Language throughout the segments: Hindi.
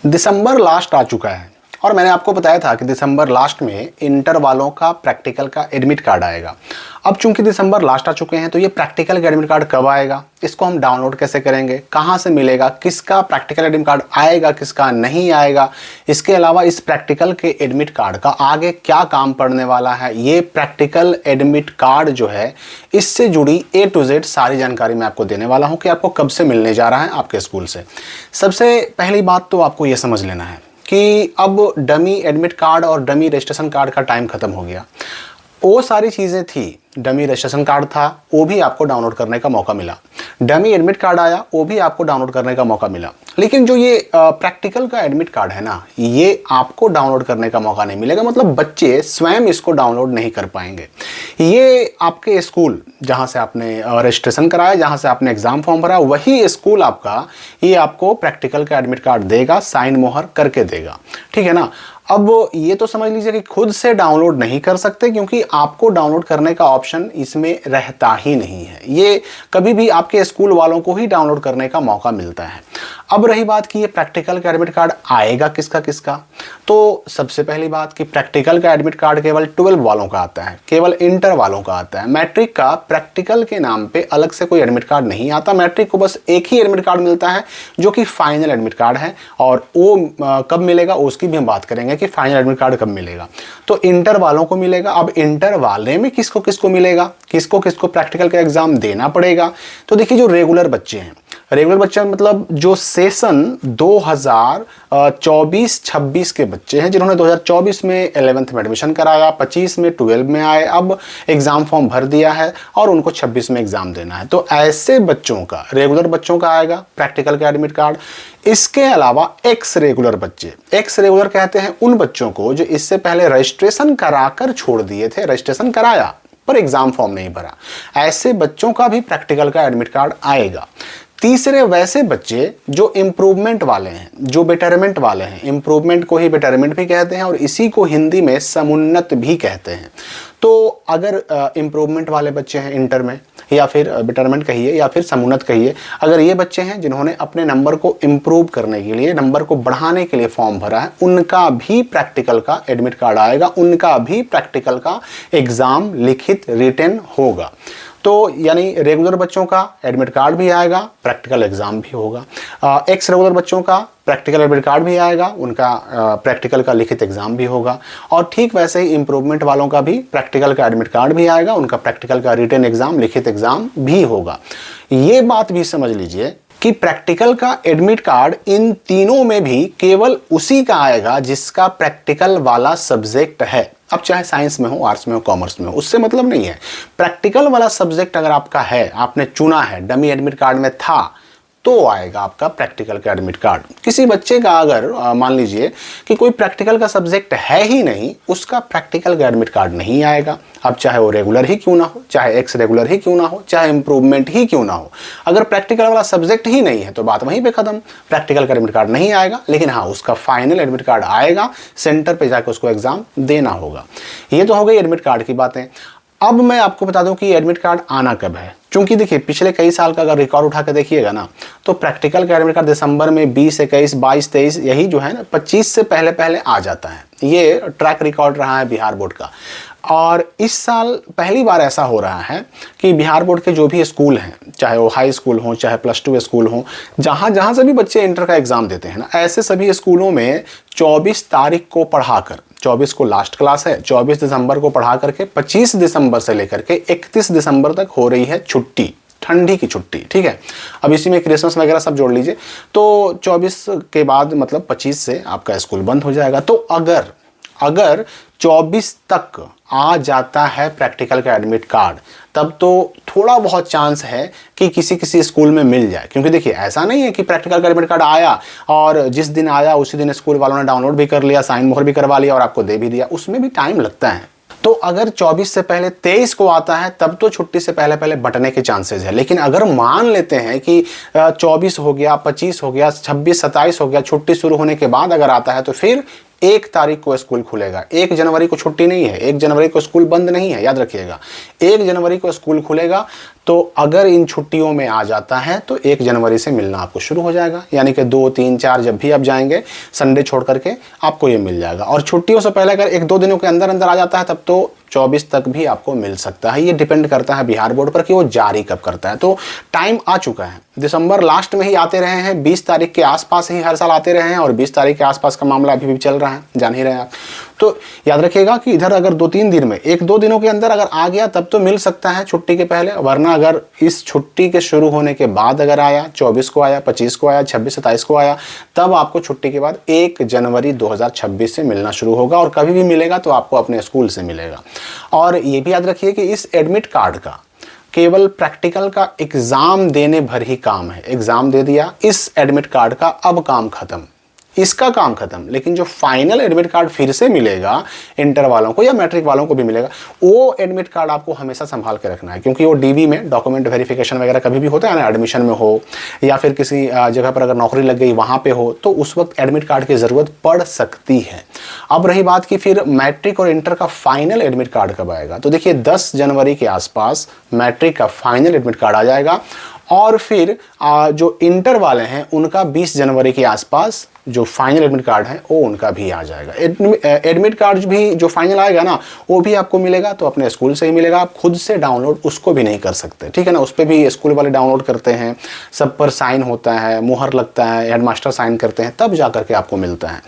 दिसंबर लास्ट आ चुका है और मैंने आपको बताया था कि दिसंबर लास्ट में इंटर वालों का प्रैक्टिकल का एडमिट कार्ड आएगा। अब चूंकि दिसंबर लास्ट आ चुके हैं तो ये प्रैक्टिकल का एडमिट कार्ड कब आएगा, इसको हम डाउनलोड कैसे करेंगे, कहाँ से मिलेगा, किसका प्रैक्टिकल एडमिट कार्ड आएगा, किसका नहीं आएगा, इसके अलावा इस प्रैक्टिकल के एडमिट कार्ड का आगे क्या काम पड़ने वाला है, ये प्रैक्टिकल एडमिट कार्ड जो है इससे जुड़ी A to Z सारी जानकारी मैं आपको देने वाला हूँ कि आपको कब से मिलने जा रहा है आपके स्कूल से। सबसे पहली बात तो आपको ये समझ लेना है कि अब डमी एडमिट कार्ड और डमी रजिस्ट्रेशन कार्ड का टाइम खत्म हो गया। वो सारी चीज़ें थी, डमी रजिस्ट्रेशन कार्ड था वो भी आपको डाउनलोड करने का मौका मिला, डमी एडमिट कार्ड आया वो भी आपको डाउनलोड करने का मौका मिला, लेकिन जो ये प्रैक्टिकल का एडमिट कार्ड है ना, ये आपको डाउनलोड करने का मौका नहीं मिलेगा। मतलब बच्चे स्वयं इसको डाउनलोड नहीं कर पाएंगे। ये आपके स्कूल जहाँ से आपने रजिस्ट्रेशन कराया, जहाँ से आपने एग्जाम फॉर्म भरा, वही स्कूल आपका ये आपको प्रैक्टिकल का एडमिट कार्ड देगा, साइन मोहर करके देगा, ठीक है ना। अब ये तो समझ लीजिए कि खुद से डाउनलोड नहीं कर सकते क्योंकि आपको डाउनलोड करने का ऑप्शन इसमें रहता ही नहीं है। ये कभी भी आपके स्कूल वालों को ही डाउनलोड करने का मौका मिलता है। अब रही बात कि ये प्रैक्टिकल का एडमिट कार्ड आएगा किसका किसका, तो सबसे पहली बात कि प्रैक्टिकल का एडमिट कार्ड केवल 12 वालों का आता है, केवल इंटर वालों का आता है। मैट्रिक का प्रैक्टिकल के नाम पे अलग से कोई एडमिट कार्ड नहीं आता। मैट्रिक को बस एक ही एडमिट कार्ड मिलता है जो कि फाइनल एडमिट कार्ड है, और वो कब मिलेगा उसकी भी हम बात करेंगे कि फाइनल एडमिट कार्ड कब मिलेगा। तो इंटर वालों को मिलेगा। अब इंटर वाले में किसको किसको मिलेगा, किसको किसको प्रैक्टिकल का एग्जाम देना पड़ेगा, तो देखिए जो रेगुलर बच्चे हैं, रेगुलर बच्चे मतलब जो सेशन 2024-26 के बच्चे हैं, जिन्होंने 2024 में 11th में एडमिशन कराया, 25 में 12 में आए, अब एग्जाम फॉर्म भर दिया है और उनको 26 में एग्जाम देना है, तो ऐसे बच्चों का, रेगुलर बच्चों का आएगा प्रैक्टिकल का एडमिट कार्ड। इसके अलावा एक्स रेगुलर बच्चे, एक्स रेगुलर कहते हैं उन बच्चों को जो इससे पहले रजिस्ट्रेशन कराकर छोड़ दिए थे, रजिस्ट्रेशन कराया पर एग्जाम फॉर्म नहीं भरा, ऐसे बच्चों का भी प्रैक्टिकल का एडमिट कार्ड आएगा। तीसरे वैसे बच्चे जो इम्प्रूवमेंट वाले हैं, जो बेटरमेंट वाले हैं, इम्प्रूवमेंट को ही बेटरमेंट भी कहते हैं और इसी को हिंदी में समुन्नत भी कहते हैं। तो अगर इम्प्रूवमेंट वाले बच्चे हैं इंटर में, या फिर बेटरमेंट कहिए या फिर समुन्नत कहिए, अगर ये बच्चे हैं जिन्होंने अपने नंबर को इम्प्रूव करने के लिए, नंबर को बढ़ाने के लिए फॉर्म भरा है, उनका भी प्रैक्टिकल का एडमिट कार्ड आएगा, उनका भी प्रैक्टिकल का एग्जाम लिखित रिटन होगा। तो यानी रेगुलर बच्चों का एडमिट कार्ड भी आएगा, प्रैक्टिकल एग्जाम भी होगा। एक्स रेगुलर बच्चों का प्रैक्टिकल एडमिट कार्ड भी आएगा, उनका प्रैक्टिकल का लिखित एग्जाम भी होगा। और ठीक वैसे ही इम्प्रूवमेंट वालों का भी प्रैक्टिकल का एडमिट कार्ड भी आएगा, उनका प्रैक्टिकल का रिटन एग्जाम, लिखित एग्जाम भी होगा। ये बात भी समझ लीजिए कि प्रैक्टिकल का एडमिट कार्ड इन तीनों में भी केवल उसी का आएगा जिसका प्रैक्टिकल वाला सब्जेक्ट है। अब चाहे साइंस में हो, आर्ट्स में हो, कॉमर्स में हो, उससे मतलब नहीं है। प्रैक्टिकल वाला सब्जेक्ट अगर आपका है, आपने चुना है, डमी एडमिट कार्ड में था, तो आएगा आपका प्रैक्टिकल का एडमिट कार्ड। किसी बच्चे का अगर मान लीजिए कि कोई प्रैक्टिकल का सब्जेक्ट है ही नहीं, उसका प्रैक्टिकल का एडमिट कार्ड नहीं आएगा। अब चाहे वो रेगुलर ही क्यों ना हो, चाहे एक्स रेगुलर ही क्यों ना हो, चाहे इंप्रूवमेंट ही क्यों ना हो, अगर प्रैक्टिकल वाला सब्जेक्ट ही नहीं है तो बात वहीं पे खत्म, प्रैक्टिकल का एडमिट कार्ड नहीं आएगा। लेकिन हाँ, उसका फाइनल एडमिट कार्ड आएगा, सेंटर पे जाकर उसको एग्जाम देना होगा। ये तो हो गई एडमिट कार्ड की बातें। अब मैं आपको बता दूं कि एडमिट कार्ड आना कब है। क्योंकि देखिए पिछले कई साल का अगर रिकॉर्ड उठा के देखिएगा ना, तो प्रैक्टिकल का एडमिट कार्ड दिसंबर में 20, 21, 22, 23 यही जो है ना 25 से पहले पहले आ जाता है। ये ट्रैक रिकॉर्ड रहा है बिहार बोर्ड का। और इस साल पहली बार ऐसा हो रहा है कि बिहार बोर्ड के जो भी स्कूल हैं, चाहे वो हाई स्कूल हों, चाहे +2 स्कूल हों, जहाँ जहाँ से भी बच्चे इंटर का एग्ज़ाम देते हैं ना, ऐसे सभी स्कूलों में 24 तारीख को पढ़ाकर, 24 को लास्ट क्लास है, 24 दिसंबर को पढ़ा करके 25 दिसंबर से लेकर के 31 दिसंबर तक हो रही है छुट्टी, ठंडी की छुट्टी, ठीक है। अब इसी में क्रिसमस वगैरह सब जोड़ लीजिए, तो 24 के बाद मतलब 25 से आपका स्कूल बंद हो जाएगा। तो अगर 24 तक आ जाता है प्रैक्टिकल का एडमिट कार्ड, तब तो थोड़ा बहुत चांस है कि किसी किसी स्कूल में मिल जाए। क्योंकि देखिए ऐसा नहीं है कि प्रैक्टिकल का एडमिट कार्ड आया और जिस दिन आया उसी दिन स्कूल वालों ने डाउनलोड भी कर लिया, साइन मोहर भी करवा लिया और आपको दे भी दिया, उसमें भी टाइम लगता है। तो अगर 24 से पहले 23 को आता है तब तो छुट्टी से पहले पहले बंटने के चांसेस है। लेकिन अगर मान लेते हैं कि 24 हो गया, 25 हो गया, 26, 27 हो गया, छुट्टी शुरू होने के बाद अगर आता है, तो फिर 1 तारीख को स्कूल खुलेगा, 1 जनवरी को छुट्टी नहीं है, 1 जनवरी को स्कूल बंद नहीं है, याद रखिएगा 1 जनवरी को स्कूल खुलेगा। तो अगर इन छुट्टियों में आ जाता है तो 1 जनवरी से मिलना आपको शुरू हो जाएगा, यानी कि 2, 3, 4 जब भी आप जाएंगे संडे छोड़ करके आपको ये मिल जाएगा। और छुट्टियों से पहले अगर 1-2 दिनों के अंदर अंदर आ जाता है तब तो 24 तक भी आपको मिल सकता है। ये डिपेंड करता है बिहार बोर्ड पर कि वो जारी कब करता है। तो टाइम आ चुका है, दिसंबर लास्ट में ही आते रहे हैं, 20 तारीख के आसपास ही हर साल आते रहे हैं और 20 तारीख के आसपास का मामला अभी भी चल रहा है, जान ही रहे हैं आप। तो याद रखिएगा कि इधर अगर 2-3 दिन में 1-2 दिनों के अंदर अगर आ गया तब तो मिल सकता है छुट्टी के पहले, वरना अगर इस छुट्टी के शुरू होने के बाद अगर आया, 24 को आया, 25 को आया, 26-27 को आया, तब आपको छुट्टी के बाद 1 जनवरी 2026 से मिलना शुरू होगा। और कभी भी मिलेगा तो आपको अपने स्कूल से मिलेगा। और ये भी याद रखिए कि इस एडमिट कार्ड का केवल प्रैक्टिकल का एग्जाम देने भर ही काम है। एग्जाम दे दिया, इस एडमिट कार्ड का अब काम खत्म, इसका काम खत्म। लेकिन जो फाइनल एडमिट कार्ड फिर से मिलेगा इंटर वालों को या मैट्रिक वालों को भी मिलेगा, वो एडमिट कार्ड आपको हमेशा संभाल के रखना है, क्योंकि वो डीवी में डॉक्यूमेंट वेरिफिकेशन वगैरह कभी भी होता है ना, एडमिशन में हो या फिर किसी जगह पर अगर नौकरी लग गई वहाँ पे हो, तो उस वक्त एडमिट कार्ड की ज़रूरत पड़ सकती है। अब रही बात कि फिर मैट्रिक और इंटर का फाइनल एडमिट कार्ड कब आएगा, तो देखिए 10 जनवरी के आसपास मैट्रिक का फाइनल एडमिट कार्ड आ जाएगा और फिर जो इंटर वाले हैं उनका 20 जनवरी के आसपास जो फाइनल एडमिट कार्ड है वो उनका भी आ जाएगा। एडमिट कार्ड भी जो फाइनल आएगा ना वो भी आपको मिलेगा तो अपने स्कूल से ही मिलेगा, आप खुद से डाउनलोड उसको भी नहीं कर सकते, ठीक है ना। उस पर भी स्कूल वाले डाउनलोड करते हैं, सब पर साइन होता है, मुहर लगता है, हेडमास्टर साइन करते हैं, तब जा करके आपको मिलता है।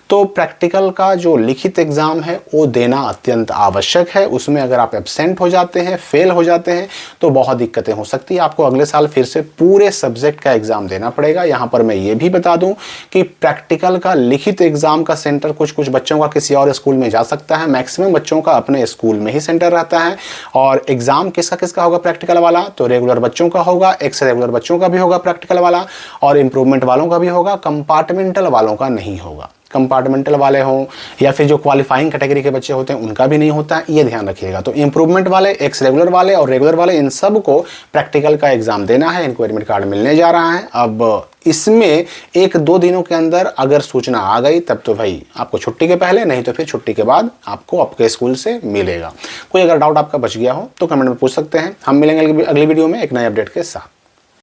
तो प्रैक्टिकल का जो लिखित एग्जाम है वो देना अत्यंत आवश्यक है। उसमें अगर आप एब्सेंट हो जाते हैं, फेल हो जाते हैं तो बहुत दिक्कतें हो सकती है। आपको अगले साल फिर से पूरे सब्जेक्ट का एग्जाम देना पड़ेगा। यहाँ पर मैं ये भी बता दूं कि प्रैक्टिकल का लिखित एग्जाम का सेंटर कुछ बच्चों का किसी और स्कूल में जा सकता है, मैक्सिमम बच्चों का अपने स्कूल में ही सेंटर रहता है। और एग्जाम किसका होगा प्रैक्टिकल वाला, तो रेगुलर बच्चों का होगा, एक्स रेगुलर बच्चों का भी होगा प्रैक्टिकल वाला, और इंप्रूवमेंट वालों का भी होगा, कंपार्टमेंटल वालों का नहीं होगा। कंपार्टमेंटल वाले हों या फिर जो क्वालिफाइंग कैटेगरी के बच्चे होते हैं उनका भी नहीं होता है, ये ध्यान रखिएगा। तो इंप्रूवमेंट वाले, एक्स रेगुलर वाले और रेगुलर वाले, इन सब को प्रैक्टिकल का एग्जाम देना है, इनको एडमिट कार्ड मिलने जा रहा है। अब इसमें 1-2 दिनों के अंदर अगर सूचना आ गई तब तो भाई आपको छुट्टी के पहले, नहीं तो फिर छुट्टी के बाद आपको आपके स्कूल से मिलेगा। कोई अगर डाउट आपका बच गया हो तो कमेंट में पूछ सकते हैं। हम मिलेंगे अगली वीडियो में एक नए अपडेट के साथ।